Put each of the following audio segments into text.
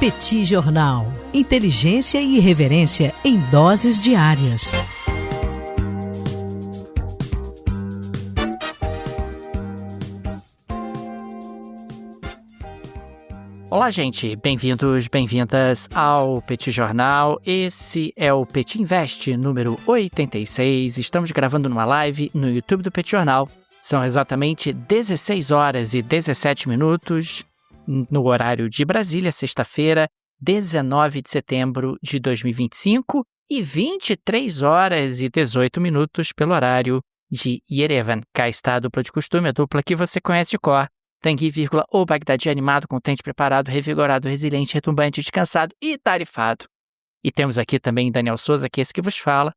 Petit Jornal. Inteligência e irreverência em doses diárias. Olá, gente. Bem-vindos, bem-vindas ao Petit Jornal. Esse é o Petit Invest número 86. Estamos gravando numa live no YouTube do Petit Jornal. São exatamente 16 horas e 17 minutos no horário de Brasília, sexta-feira, 19 de setembro de 2025 e 23 horas e 18 minutos pelo horário de Yerevan. Cá está a dupla de costume, a dupla que você conhece de cor. Tanguy, ou Bagdadi animado, contente, preparado, revigorado, resiliente, retumbante, descansado e tarifado. E temos aqui também Daniel Souza, que é esse que vos fala.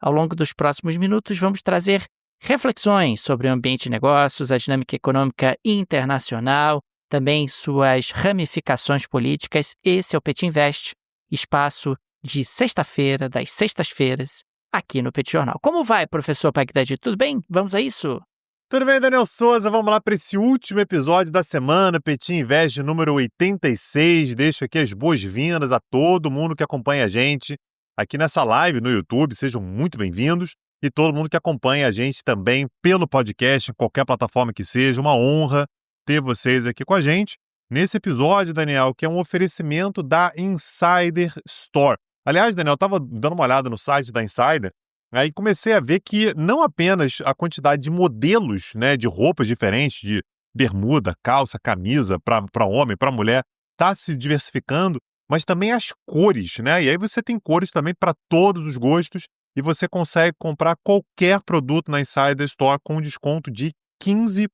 Ao longo dos próximos minutos vamos trazer reflexões sobre o ambiente de negócios, a dinâmica econômica internacional, também suas ramificações políticas. Esse é o Petit Invest, espaço de sexta-feira, das sextas-feiras, aqui no Petit Jornal. Como vai, professor Bagdadi? Tudo bem? Vamos a isso? Tudo bem, Daniel Souza? Vamos lá para esse último episódio da semana, Petit Invest número 86. Deixo aqui as boas-vindas a todo mundo que acompanha a gente aqui nessa live no YouTube. Sejam muito bem-vindos. E todo mundo que acompanha a gente também pelo podcast, em qualquer plataforma que seja. Uma honra ter vocês aqui com a gente nesse episódio, Daniel, que é um oferecimento da Insider Store. Aliás, Daniel, eu estava dando uma olhada no site da Insider, aí comecei a ver que não apenas a quantidade de modelos, né, de roupas diferentes, de bermuda, calça, camisa, para homem, para mulher, está se diversificando, mas também as cores, né? E aí você tem cores também para todos os gostos e você consegue comprar qualquer produto na Insider Store com desconto de 15%.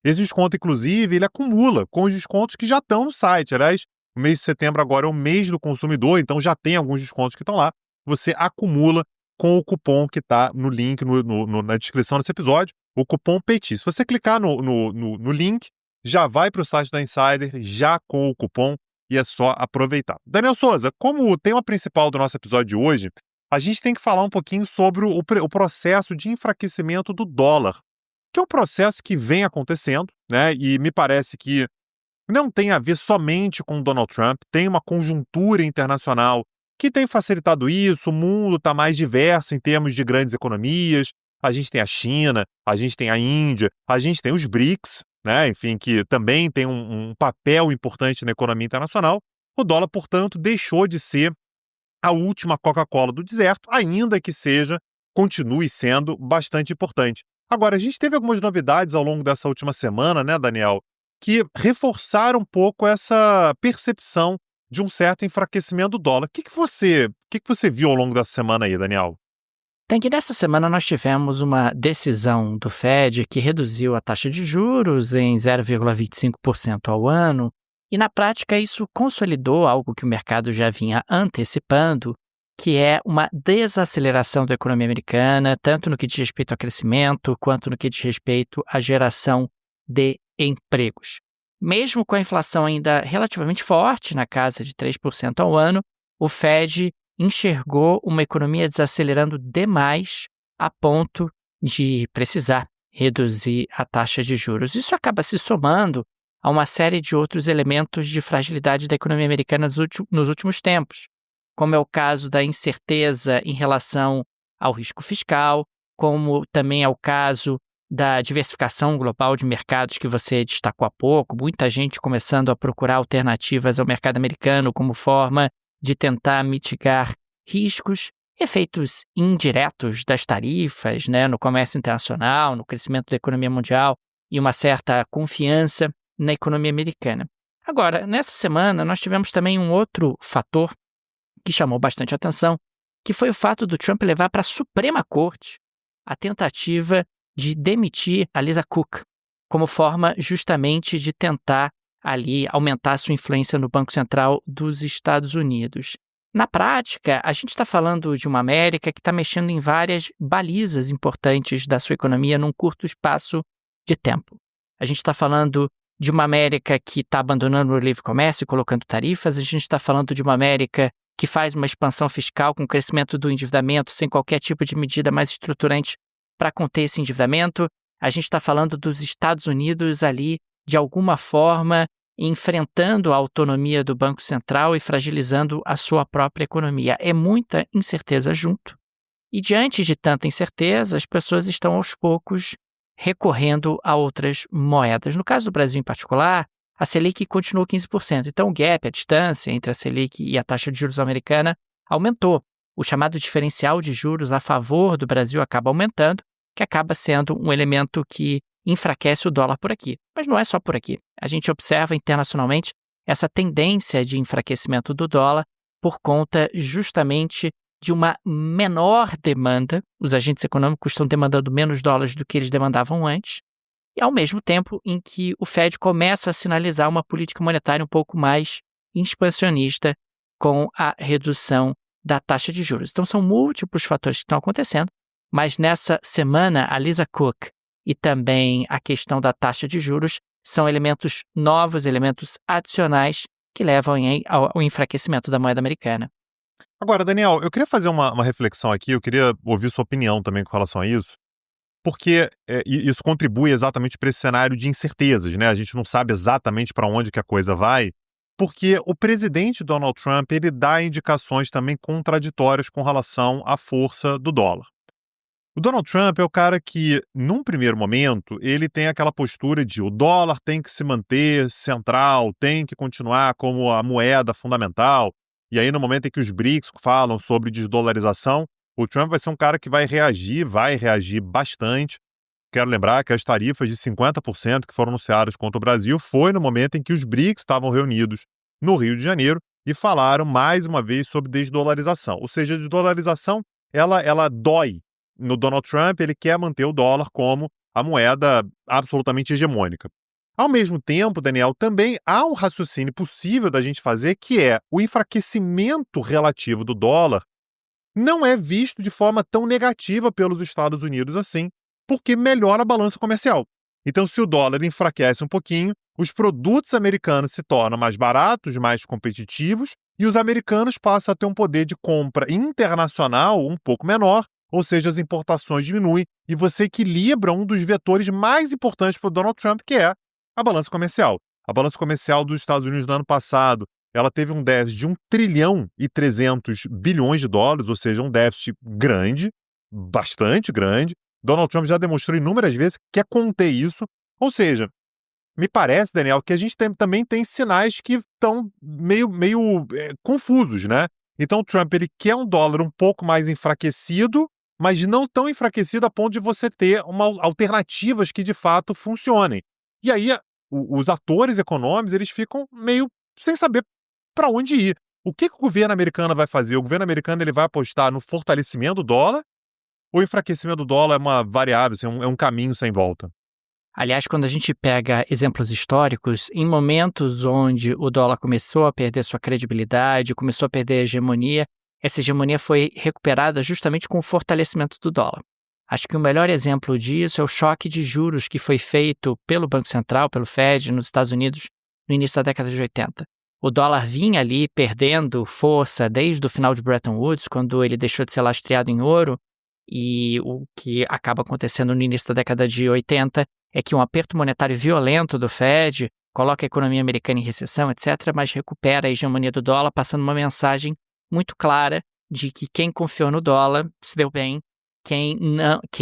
Esse desconto, inclusive, ele acumula com os descontos que já estão no site. Aliás, o mês de setembro agora é o mês do consumidor, então já tem alguns descontos que estão lá. Você acumula com o cupom que está no link, na descrição desse episódio, o cupom PETI. Se você clicar no link, já vai para o site da Insider, já com o cupom, e é só aproveitar. Daniel Souza, como o tema principal do nosso episódio de hoje, a gente tem que falar um pouquinho sobre o processo de enfraquecimento do dólar, que é um processo que vem acontecendo, né? E me parece que não tem a ver somente com o Donald Trump, tem uma conjuntura internacional que tem facilitado isso. O mundo está mais diverso em termos de grandes economias. A gente tem a China, a gente tem a Índia, a gente tem os BRICS, né? Enfim, que também tem um papel importante na economia internacional. O dólar, portanto, deixou de ser a última Coca-Cola do deserto, ainda que continue sendo bastante importante. Agora, a gente teve algumas novidades ao longo dessa última semana, né, Daniel, que reforçaram um pouco essa percepção de um certo enfraquecimento do dólar. O que você viu ao longo dessa semana aí, Daniel? Tanguy, nessa semana nós tivemos uma decisão do Fed que reduziu a taxa de juros em 0,25% ao ano, e na prática isso consolidou algo que o mercado já vinha antecipando, que é uma desaceleração da economia americana, tanto no que diz respeito ao crescimento, quanto no que diz respeito à geração de empregos. Mesmo com a inflação ainda relativamente forte, na casa de 3% ao ano, o Fed enxergou uma economia desacelerando demais a ponto de precisar reduzir a taxa de juros. Isso acaba se somando a uma série de outros elementos de fragilidade da economia americana nos últimos tempos, como é o caso da incerteza em relação ao risco fiscal, como também é o caso da diversificação global de mercados que você destacou há pouco, muita gente começando a procurar alternativas ao mercado americano como forma de tentar mitigar riscos, efeitos indiretos das tarifas, né, no comércio internacional, no crescimento da economia mundial e uma certa confiança na economia americana. Agora, nessa semana, nós tivemos também um outro fator que chamou bastante atenção, que foi o fato do Trump levar para a Suprema Corte a tentativa de demitir a Lisa Cook, como forma justamente de tentar ali aumentar a sua influência no Banco Central dos Estados Unidos. Na prática, a gente está falando de uma América que está mexendo em várias balizas importantes da sua economia num curto espaço de tempo. A gente está falando de uma América que está abandonando o livre comércio e colocando tarifas. A gente está falando de uma América que faz uma expansão fiscal com o crescimento do endividamento sem qualquer tipo de medida mais estruturante para conter esse endividamento. A gente está falando dos Estados Unidos ali, de alguma forma, enfrentando a autonomia do Banco Central e fragilizando a sua própria economia. É muita incerteza junto. E diante de tanta incerteza, as pessoas estão aos poucos recorrendo a outras moedas. No caso do Brasil em particular, a Selic continuou 15%. Então o gap, a distância entre a Selic e a taxa de juros americana aumentou. O chamado diferencial de juros a favor do Brasil acaba aumentando, que acaba sendo um elemento que enfraquece o dólar por aqui. Mas não é só por aqui. A gente observa internacionalmente essa tendência de enfraquecimento do dólar por conta justamente de uma menor demanda. Os agentes econômicos estão demandando menos dólares do que eles demandavam antes, e ao mesmo tempo em que o Fed começa a sinalizar uma política monetária um pouco mais expansionista com a redução da taxa de juros. Então são múltiplos fatores que estão acontecendo, mas nessa semana a Lisa Cook e também a questão da taxa de juros são elementos novos, elementos adicionais que levam ao enfraquecimento da moeda americana. Agora, Daniel, eu queria fazer uma reflexão aqui, eu queria ouvir sua opinião também com relação a isso, porque isso contribui exatamente para esse cenário de incertezas, né? A gente não sabe exatamente para onde que a coisa vai, porque o presidente Donald Trump, ele dá indicações também contraditórias com relação à força do dólar. O Donald Trump é o cara que, num primeiro momento, ele tem aquela postura de o dólar tem que se manter central, tem que continuar como a moeda fundamental. E aí, no momento em que os BRICS falam sobre desdolarização, o Trump vai ser um cara que vai reagir bastante. Quero lembrar que as tarifas de 50% que foram anunciadas contra o Brasil foi no momento em que os BRICS estavam reunidos no Rio de Janeiro e falaram mais uma vez sobre desdolarização. Ou seja, a desdolarização, ela dói no Donald Trump, ele quer manter o dólar como a moeda absolutamente hegemônica. Ao mesmo tempo, Daniel, também há um raciocínio possível da gente fazer, que é o enfraquecimento relativo do dólar não é visto de forma tão negativa pelos Estados Unidos assim, porque melhora a balança comercial. Então, se o dólar enfraquece um pouquinho, os produtos americanos se tornam mais baratos, mais competitivos, e os americanos passam a ter um poder de compra internacional um pouco menor, ou seja, as importações diminuem, e você equilibra um dos vetores mais importantes para o Donald Trump, que é a balança comercial. A balança comercial dos Estados Unidos no ano passado, ela teve um déficit de 1 trilhão e 300 bilhões de dólares, ou seja, um déficit grande, bastante grande. Donald Trump já demonstrou inúmeras vezes que quer conter isso. Ou seja, me parece, Daniel, que a gente também tem sinais que estão meio confusos, né? Então o Trump, ele quer um dólar um pouco mais enfraquecido, mas não tão enfraquecido a ponto de você ter alternativas que de fato funcionem. E aí os atores econômicos, eles ficam meio sem saber para onde ir. O que o governo americano vai fazer? O governo americano, ele vai apostar no fortalecimento do dólar, ou o enfraquecimento do dólar é uma variável, assim, é um caminho sem volta? Aliás, quando a gente pega exemplos históricos, em momentos onde o dólar começou a perder sua credibilidade, começou a perder a hegemonia, essa hegemonia foi recuperada justamente com o fortalecimento do dólar. Acho que o melhor exemplo disso é o choque de juros que foi feito pelo Banco Central, pelo Fed, nos Estados Unidos, no início da década de 80. O dólar vinha ali perdendo força desde o final de Bretton Woods, quando ele deixou de ser lastreado em ouro, e o que acaba acontecendo no início da década de 80 é que um aperto monetário violento do Fed coloca a economia americana em recessão, etc., mas recupera a hegemonia do dólar, passando uma mensagem muito clara de que quem confiou no dólar se deu bem, quem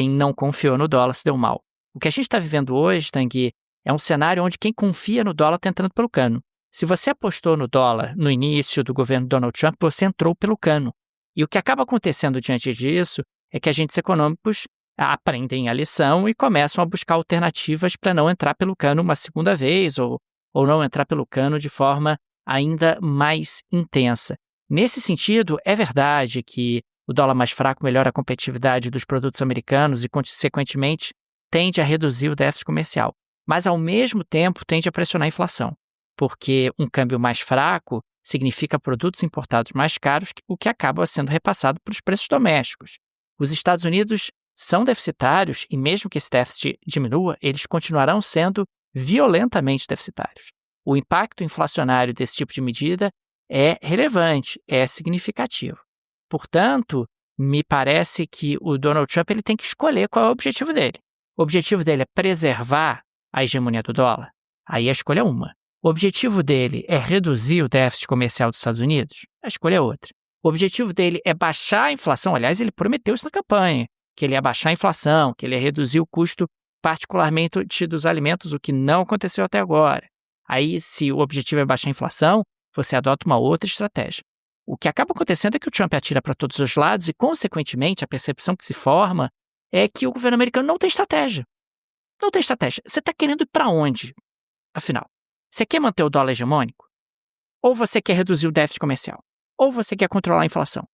não confiou no dólar se deu mal. O que a gente está vivendo hoje, Tanguy, é um cenário onde quem confia no dólar está entrando pelo cano. Se você apostou no dólar no início do governo Donald Trump, você entrou pelo cano. E o que acaba acontecendo diante disso é que agentes econômicos aprendem a lição e começam a buscar alternativas para não entrar pelo cano uma segunda vez ou não entrar pelo cano de forma ainda mais intensa. Nesse sentido, é verdade que o dólar mais fraco melhora a competitividade dos produtos americanos e, consequentemente, tende a reduzir o déficit comercial. Mas, ao mesmo tempo, tende a pressionar a inflação, porque um câmbio mais fraco significa produtos importados mais caros, o que acaba sendo repassado para os preços domésticos. Os Estados Unidos são deficitários e, mesmo que esse déficit diminua, eles continuarão sendo violentamente deficitários. O impacto inflacionário desse tipo de medida é relevante, é significativo. Portanto, me parece que o Donald Trump ele tem que escolher qual é o objetivo dele. O objetivo dele é preservar a hegemonia do dólar? Aí a escolha é uma. O objetivo dele é reduzir o déficit comercial dos Estados Unidos? A escolha é outra. O objetivo dele é baixar a inflação. Aliás, ele prometeu isso na campanha, que ele ia baixar a inflação, que ele ia reduzir o custo particularmente dos alimentos, o que não aconteceu até agora. Aí, se o objetivo é baixar a inflação, você adota uma outra estratégia. O que acaba acontecendo é que o Trump atira para todos os lados e, consequentemente, a percepção que se forma é que o governo americano não tem estratégia. Não tem estratégia. Você está querendo ir para onde, afinal? Você quer manter o dólar hegemônico? Ou você quer reduzir o déficit comercial? Ou você quer controlar a inflação?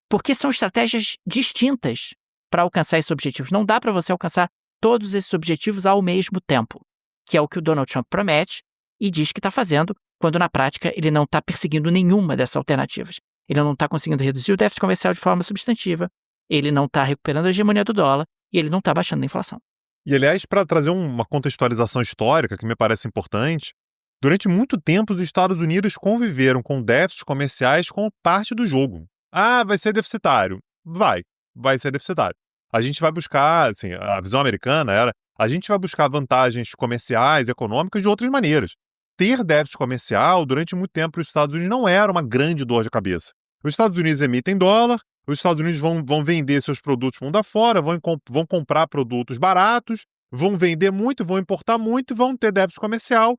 Porque são estratégias distintas para alcançar esses objetivos. Não dá para você alcançar todos esses objetivos ao mesmo tempo, que é o que o Donald Trump promete e diz que está fazendo, quando na prática ele não está perseguindo nenhuma dessas alternativas. Ele não está conseguindo reduzir o déficit comercial de forma substantiva, ele não está recuperando a hegemonia do dólar e ele não está baixando a inflação. E, aliás, para trazer uma contextualização histórica que me parece importante, durante muito tempo os Estados Unidos conviveram com déficits comerciais como parte do jogo. Ah, vai ser deficitário. Vai ser deficitário. A gente vai buscar, assim, a visão americana era, a gente vai buscar vantagens comerciais, econômicas de outras maneiras. Ter déficit comercial, durante muito tempo, para os Estados Unidos não era uma grande dor de cabeça. Os Estados Unidos emitem dólar, os Estados Unidos vão vender seus produtos mundo afora, vão comprar produtos baratos, vão vender muito, vão importar muito, vão ter déficit comercial.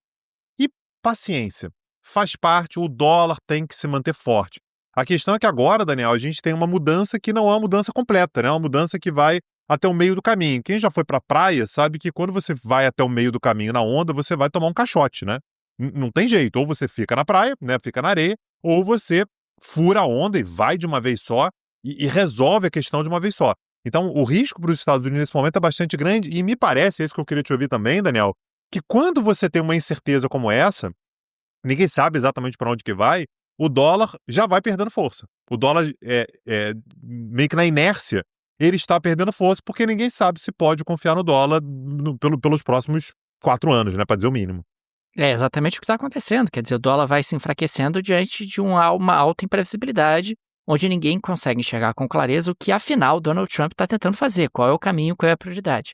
E paciência, faz parte, o dólar tem que se manter forte. A questão é que agora, Daniel, a gente tem uma mudança que não é uma mudança completa, né? É uma mudança que vai até o meio do caminho. Quem já foi para a praia sabe que quando você vai até o meio do caminho na onda, você vai tomar um caixote, né? Não tem jeito. Ou você fica na praia, né? Fica na areia, ou você fura a onda e vai de uma vez só e resolve a questão de uma vez só. Então, o risco para os Estados Unidos nesse momento é bastante grande e me parece, é isso que eu queria te ouvir também, Daniel, que quando você tem uma incerteza como essa, ninguém sabe exatamente para onde que vai, o dólar já vai perdendo força. O dólar, meio que na inércia, ele está perdendo força porque ninguém sabe se pode confiar no dólar pelos próximos 4 anos, né, para dizer o mínimo. É exatamente o que está acontecendo. Quer dizer, o dólar vai se enfraquecendo diante de uma alta imprevisibilidade, onde ninguém consegue enxergar com clareza o que, afinal, Donald Trump está tentando fazer, qual é o caminho, qual é a prioridade.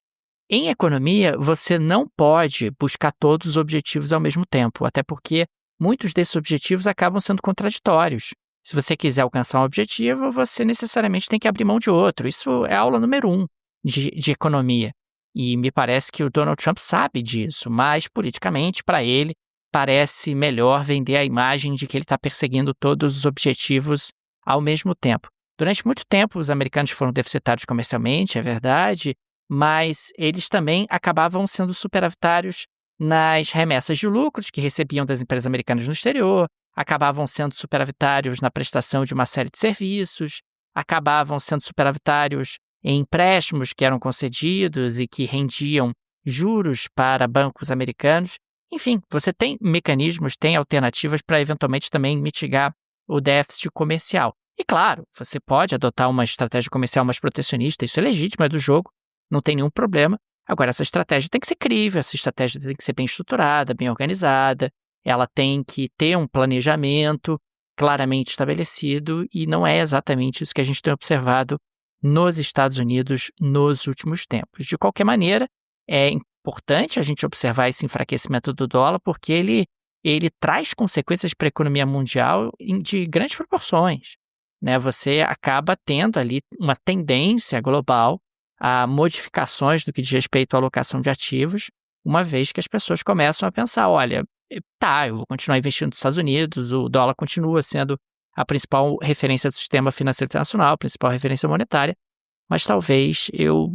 Em economia, você não pode buscar todos os objetivos ao mesmo tempo, até porque muitos desses objetivos acabam sendo contraditórios. Se você quiser alcançar um objetivo, você necessariamente tem que abrir mão de outro. Isso é a aula número 1 de economia. E me parece que o Donald Trump sabe disso, mas politicamente, para ele, parece melhor vender a imagem de que ele está perseguindo todos os objetivos ao mesmo tempo. Durante muito tempo, os americanos foram deficitários comercialmente, é verdade, mas eles também acabavam sendo superavitários nas remessas de lucros que recebiam das empresas americanas no exterior, acabavam sendo superavitários na prestação de uma série de serviços, acabavam sendo superavitários em empréstimos que eram concedidos e que rendiam juros para bancos americanos. Enfim, você tem mecanismos, tem alternativas para eventualmente também mitigar o déficit comercial. E claro, você pode adotar uma estratégia comercial mais protecionista, isso é legítimo, é do jogo, não tem nenhum problema. Agora, essa estratégia tem que ser crível, essa estratégia tem que ser bem estruturada, bem organizada, ela tem que ter um planejamento claramente estabelecido e não é exatamente isso que a gente tem observado nos Estados Unidos nos últimos tempos. De qualquer maneira, é importante a gente observar esse enfraquecimento do dólar porque ele traz consequências para a economia mundial de grandes proporções, né? Você acaba tendo ali uma tendência global a modificações no que diz respeito à alocação de ativos, uma vez que as pessoas começam a pensar, olha, eu vou continuar investindo nos Estados Unidos, o dólar continua sendo a principal referência do sistema financeiro internacional, a principal referência monetária, mas talvez eu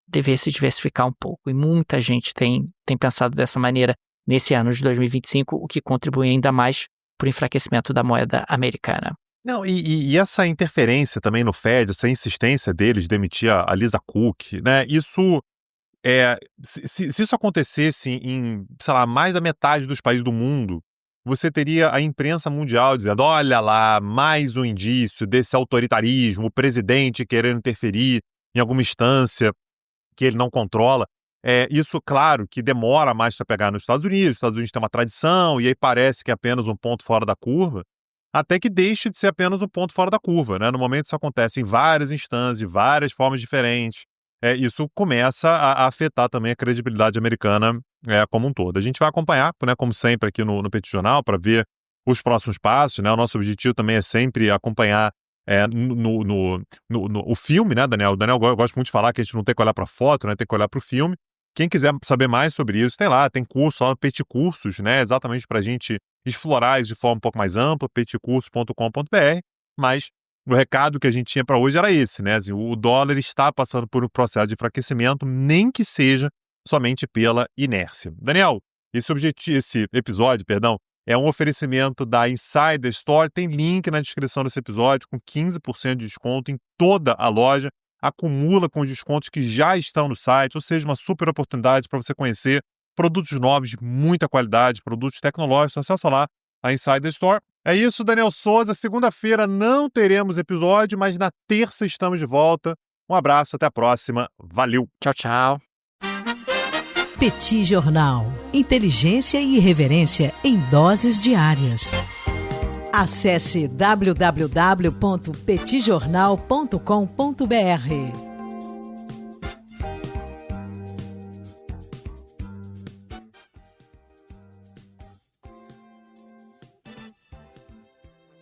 devesse diversificar um pouco. E muita gente tem pensado dessa maneira nesse ano de 2025, o que contribui ainda mais para o enfraquecimento da moeda americana. Não, e essa interferência também no Fed, essa insistência deles de demitir a Lisa Cook, né? Isso se isso acontecesse em, sei lá, mais da metade dos países do mundo, você teria a imprensa mundial dizendo, olha lá, mais um indício desse autoritarismo, o presidente querendo interferir em alguma instância que ele não controla. Isso, claro, que demora mais para pegar nos Estados Unidos. Os Estados Unidos tem uma tradição, e aí parece que é apenas um ponto fora da curva, até que deixe de ser apenas um ponto fora da curva, né? No momento isso acontece em várias instâncias, de várias formas diferentes. isso começa a afetar também a credibilidade americana como um todo. A gente vai acompanhar, né, como sempre, aqui no Petit Jornal, para ver os próximos passos, né? O nosso objetivo também é sempre acompanhar o filme, né, Daniel? O Daniel gosta muito de falar que a gente não tem que olhar para a foto, né? Tem que olhar para o filme. Quem quiser saber mais sobre isso, tem curso lá no Petit Cursos, né? Exatamente para a gente explorar isso de forma um pouco mais ampla, petitcursos.com.br. Mas o recado que a gente tinha para hoje era esse, né? Assim, o dólar está passando por um processo de enfraquecimento, nem que seja somente pela inércia. Daniel, esse episódio, é um oferecimento da Insider Store. Tem link na descrição desse episódio com 15% de desconto em toda a loja. Acumula com os descontos que já estão no site, ou seja, uma super oportunidade para você conhecer produtos novos de muita qualidade, produtos tecnológicos. Acessa lá a Insider Store. É isso, Daniel Souza. Segunda-feira não teremos episódio, mas na terça estamos de volta. Um abraço, até a próxima. Valeu. Tchau, tchau. Petit Jornal. Inteligência e irreverência em doses diárias. Acesse www.petitjornal.com.br.